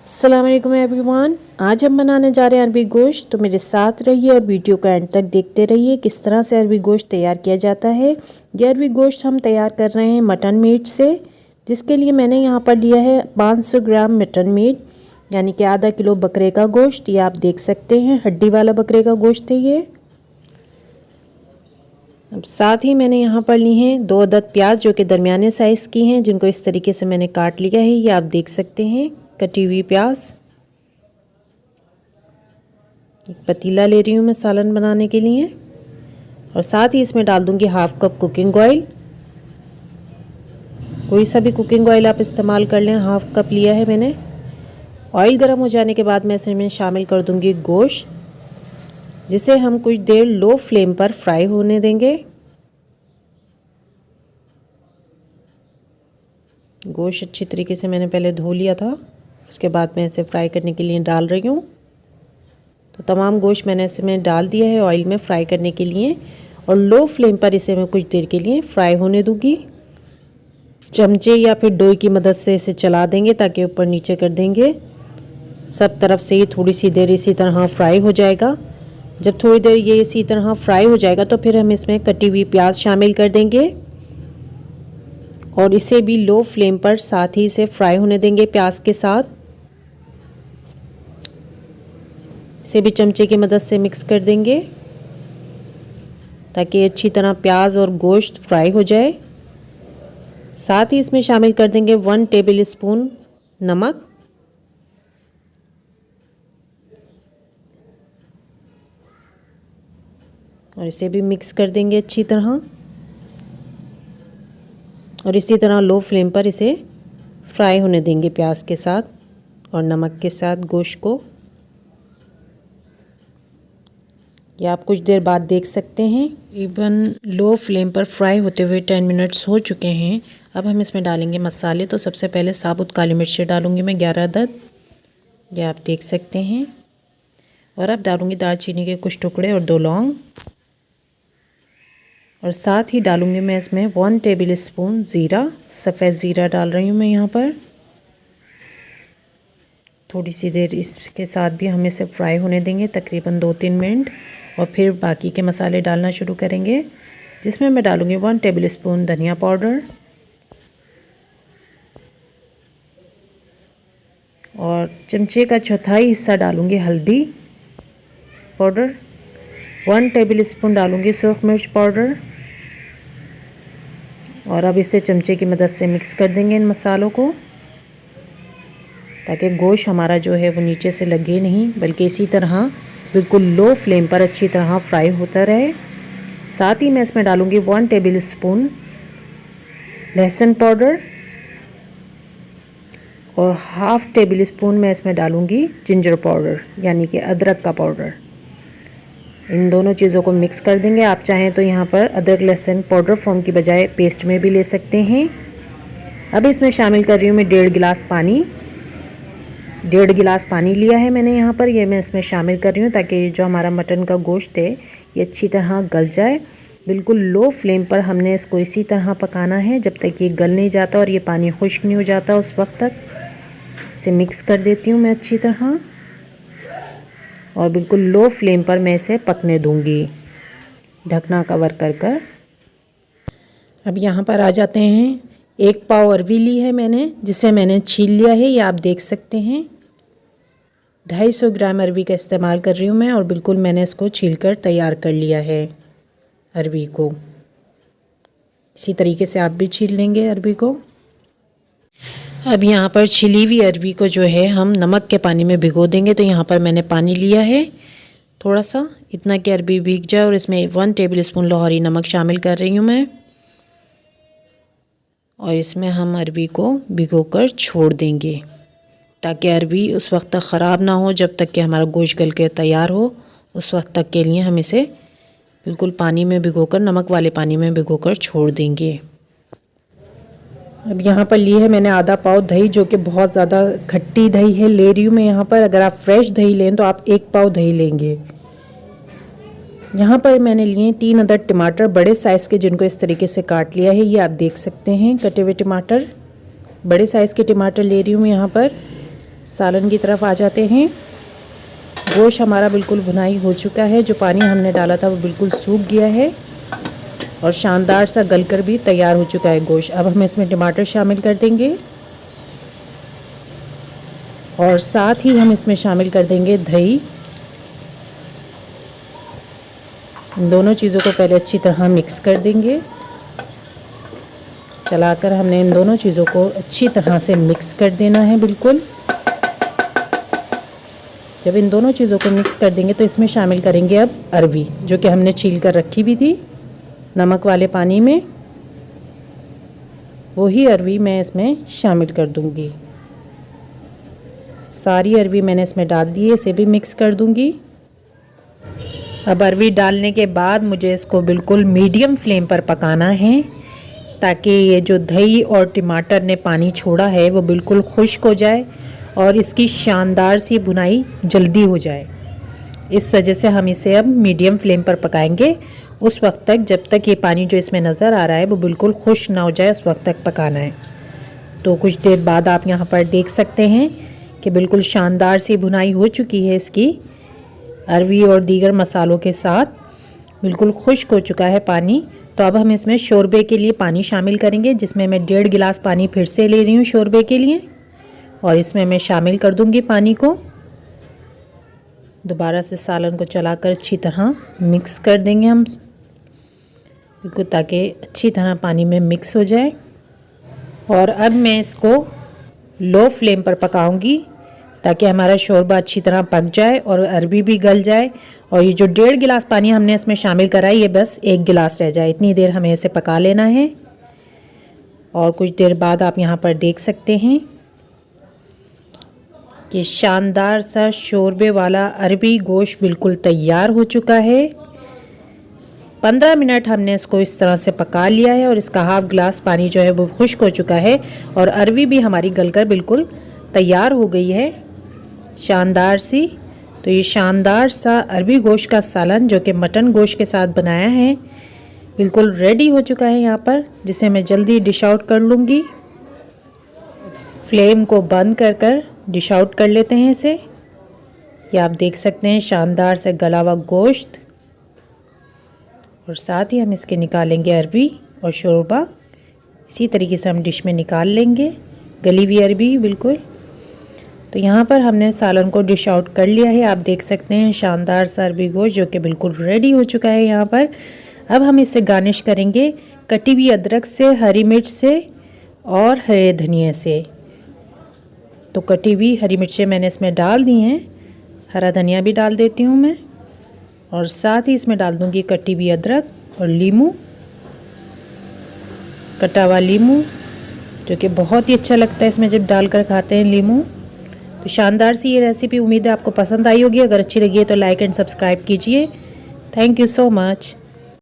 अस्सलाम वालेकुम एवरीवन। आज हम बनाने जा रहे हैं अरबी गोश्त। तो मेरे साथ रहिए और वीडियो का एंड तक देखते रहिए किस तरह से अरबी गोश्त तैयार किया जाता है। ये अरबी गोश्त हम तैयार कर रहे हैं मटन मीट से, जिसके लिए मैंने यहाँ पर लिया है 500 ग्राम मटन मीट, यानी कि आधा किलो बकरे का गोश्त। ये आप देख सकते हैं हड्डी वाला बकरे का गोश्त है ये। अब साथ ही मैंने यहाँ पर ली हैं 2 अदद प्याज जो कि दरमियाने साइज़ की हैं, जिनको इस तरीके से मैंने काट लिया है। ये आप देख सकते हैं कटी हुई प्याज। एक पतीला ले रही हूँ मैं सालन बनाने के लिए, और साथ ही इसमें डाल दूँगी हाफ कप कुकिंग ऑयल। कोई सा भी कुकिंग ऑयल आप इस्तेमाल कर लें, हाफ कप लिया है मैंने। ऑयल गर्म हो जाने के बाद मैं इसमें शामिल कर दूँगी गोश्त, जिसे हम कुछ देर लो फ्लेम पर फ्राई होने देंगे। गोश्त अच्छी तरीके से मैंने पहले धो लिया था, उसके बाद मैं इसे फ्राई करने के लिए डाल रही हूँ। तो तमाम गोश्त मैंने इसमें डाल दिया है ऑयल में फ्राई करने के लिए, और लो फ्लेम पर इसे मैं कुछ देर के लिए फ्राई होने दूँगी। चमचे या फिर डोई की मदद से इसे चला देंगे ताकि ऊपर नीचे कर देंगे। सब तरफ से ये थोड़ी सी देर इसी तरह फ्राई हो जाएगा। जब थोड़ी देर ये इसी तरह फ्राई हो जाएगा तो फिर हम इसमें कटी हुई प्याज शामिल कर देंगे, और इसे भी लो फ्लेम पर साथ ही इसे फ्राई होने देंगे प्याज के साथ। इसे भी चमचे की मदद से मिक्स कर देंगे ताकि अच्छी तरह प्याज और गोश्त फ्राई हो जाए। साथ ही इसमें शामिल कर देंगे 1 टेबल स्पून नमक, और इसे भी मिक्स कर देंगे अच्छी तरह, और इसी तरह लो फ्लेम पर इसे फ्राई होने देंगे प्याज के साथ और नमक के साथ गोश्त को। ये आप कुछ देर बाद देख सकते हैं तकरीबन लो फ्लेम पर फ्राई होते हुए 10 मिनट्स हो चुके हैं। अब हम इसमें डालेंगे मसाले। तो सबसे पहले साबुत काली मिर्चें डालूंगी मैं 11 अदद, ये आप देख सकते हैं। और अब डालूंगी दालचीनी के कुछ टुकड़े और 2 लौंग, और साथ ही डालूंगी मैं इसमें 1 टेबल स्पून ज़ीरा, सफ़ेद ज़ीरा डाल रही हूँ मैं यहाँ पर। थोड़ी सी देर इसके साथ भी हम इसे फ्राई होने देंगे, तकरीबन 2-3 मिनट, और फिर बाकी के मसाले डालना शुरू करेंगे, जिसमें मैं डालूंगी 1 टेबल स्पून धनिया पाउडर, और चमचे का चौथाई हिस्सा डालूंगी हल्दी पाउडर, 1 टेबल स्पून डालूंगी सूख मिर्च पाउडर, और अब इसे चमचे की मदद से मिक्स कर देंगे इन मसालों को, ताकि गोश्त हमारा जो है वो नीचे से लगे नहीं, बल्कि इसी तरह बिल्कुल लो फ्लेम पर अच्छी तरह फ्राई होता रहे। साथ ही मैं इसमें डालूंगी 1 टेबल स्पून लहसुन पाउडर, और हाफ टेबल स्पून मैं इसमें डालूंगी जिंजर पाउडर, यानी कि अदरक का पाउडर। इन दोनों चीज़ों को मिक्स कर देंगे। आप चाहें तो यहाँ पर अदरक लहसुन पाउडर फॉर्म की बजाय पेस्ट में भी ले सकते हैं। अब इसमें शामिल कर रही हूँ मैं 1.5 गिलास पानी। 1.5 गिलास पानी लिया है मैंने यहाँ पर, ये मैं इसमें शामिल कर रही हूँ ताकि जो हमारा मटन का गोश्त है ये अच्छी तरह गल जाए। बिल्कुल लो फ्लेम पर हमने इसको इसी तरह पकाना है जब तक ये गल नहीं जाता और ये पानी खुश्क नहीं हो जाता, उस वक्त तक इसे मिक्स कर देती हूँ मैं अच्छी तरह, और बिल्कुल लो फ्लेम पर मैं इसे पकने दूंगी ढकना कवर कर कर। अब यहाँ पर आ जाते हैं। 1 पाव अरवी ली है मैंने, जिसे मैंने छील लिया है, ये आप देख सकते हैं। 250 ग्राम अरवी का इस्तेमाल कर रही हूँ मैं, और बिल्कुल मैंने इसको छील कर तैयार कर लिया है अरवी को। इसी तरीके से आप भी छील लेंगे अरवी को। अब यहाँ पर छिली हुई अरवी को जो है हम नमक के पानी में भिगो देंगे। तो यहाँ पर मैंने पानी लिया है थोड़ा सा, इतना कि अरवी भीग जाए, और इसमें 1 टेबल स्पून लाहौरी नमक शामिल कर रही हूँ मैं, और इसमें हम अरवी को भिगोकर छोड़ देंगे ताकि अरवी उस वक्त तक ख़राब ना हो जब तक कि हमारा गोश्त गल के तैयार हो। उस वक्त तक के लिए हम इसे बिल्कुल पानी में भिगोकर, नमक वाले पानी में भिगोकर छोड़ देंगे। अब यहाँ पर ली है मैंने आधा पाव दही, जो कि बहुत ज़्यादा खट्टी दही है ले रही हूँ मैं यहाँ पर। अगर आप फ्रेश दही लें तो आप 1 पाव दही लेंगे। यहाँ पर मैंने लिए 3 अदद टमाटर बड़े साइज़ के, जिनको इस तरीके से काट लिया है, ये आप देख सकते हैं कटे हुए टमाटर। बड़े साइज़ के टमाटर ले रही हूँ मैं यहाँ पर। सालन की तरफ आ जाते हैं। गोश्त हमारा बिल्कुल भुनाई हो चुका है, जो पानी हमने डाला था वो बिल्कुल सूख गया है और शानदार सा गलकर भी तैयार हो चुका है गोश्त। अब हम इसमें टमाटर शामिल कर देंगे और साथ ही हम इसमें शामिल कर देंगे दही। इन दोनों चीज़ों को पहले अच्छी तरह मिक्स कर देंगे। चलाकर हमने इन दोनों चीज़ों को अच्छी तरह से मिक्स कर देना है बिल्कुल। जब इन दोनों चीज़ों को मिक्स कर देंगे तो इसमें शामिल करेंगे अब अरवी, जो कि हमने छील कर रखी भी थी नमक वाले पानी में। वही अरवी मैं इसमें शामिल कर दूंगी। सारी अरवी मैंने इसमें डाल दी है, इसे भी मिक्स कर दूंगी। अब अरवी डालने के बाद मुझे इसको बिल्कुल मीडियम फ्लेम पर पकाना है, ताकि ये जो दही और टमाटर ने पानी छोड़ा है वो बिल्कुल खुश्क हो जाए और इसकी शानदार सी भुनाई जल्दी हो जाए। इस वजह से हम इसे अब मीडियम फ्लेम पर पकाएंगे उस वक्त तक, जब तक ये पानी जो इसमें नज़र आ रहा है वो बिल्कुल खुश्क ना हो जाए, उस वक्त तक पकाना है। तो कुछ देर बाद आप यहाँ पर देख सकते हैं कि बिल्कुल शानदार सी भुनाई हो चुकी है इसकी। अरवी और दीगर मसालों के साथ बिल्कुल खुश्क हो चुका है पानी। तो अब हम इसमें शोरबे के लिए पानी शामिल करेंगे, जिसमें मैं 1.5 गिलास पानी फिर से ले रही हूँ शोरबे के लिए। और इसमें मैं शामिल कर दूंगी पानी को। दोबारा से सालन को चलाकर अच्छी तरह मिक्स कर देंगे हम बिल्कुल, ताकि अच्छी तरह पानी में मिक्स हो जाए। और अब मैं इसको लो फ्लेम पर पकाऊंगी, ताकि हमारा शोरबा अच्छी तरह पक जाए और अरबी भी गल जाए। और ये जो 1.5 गिलास पानी हमने इसमें शामिल करा है, ये बस 1 गिलास रह जाए, इतनी देर हमें इसे पका लेना है। और कुछ देर बाद आप यहाँ पर देख सकते हैं कि शानदार सा शोरबे वाला अरबी गोश्त बिल्कुल तैयार हो चुका है। 15 मिनट हमने इसको इस तरह से पका लिया है और इसका हाफ गिलास पानी जो है वो खुश्क हो चुका है और अरबी भी हमारी गलकर बिल्कुल तैयार हो गई है शानदार सी। तो ये शानदार सा अरबी गोश्त का सालन, जो कि मटन गोश्त के साथ बनाया है, बिल्कुल रेडी हो चुका है यहाँ पर, जिसे मैं जल्दी डिश आउट कर लूँगी। फ्लेम को बंद कर डिश आउट कर लेते हैं इसे। ये आप देख सकते हैं शानदार से गला हुआ गोश्त, और साथ ही हम इसके निकालेंगे अरबी और शोरबा। इसी तरीके से हम डिश में निकाल लेंगे गली हुई अरबी बिल्कुल। तो यहाँ पर हमने सालन को डिश आउट कर लिया है। आप देख सकते हैं शानदार सा अरबी गोश्त जो कि बिल्कुल रेडी हो चुका है यहाँ पर। अब हम इसे गार्निश करेंगे कटी हुई अदरक से, हरी मिर्च से और हरे धनिया से। तो कटी हुई हरी मिर्चें मैंने इसमें डाल दी हैं, हरा धनिया भी डाल देती हूँ मैं, और साथ ही इसमें डाल दूँगी कटी हुई अदरक और लीमू, कटा हुआ लीमू, जो कि बहुत ही अच्छा लगता है इसमें जब डालकर खाते हैं लीमू। तो शानदार सी ये रेसिपी, उम्मीद है आपको पसंद आई होगी। अगर अच्छी लगी है तो लाइक एंड सब्सक्राइब कीजिए। Thank you so much.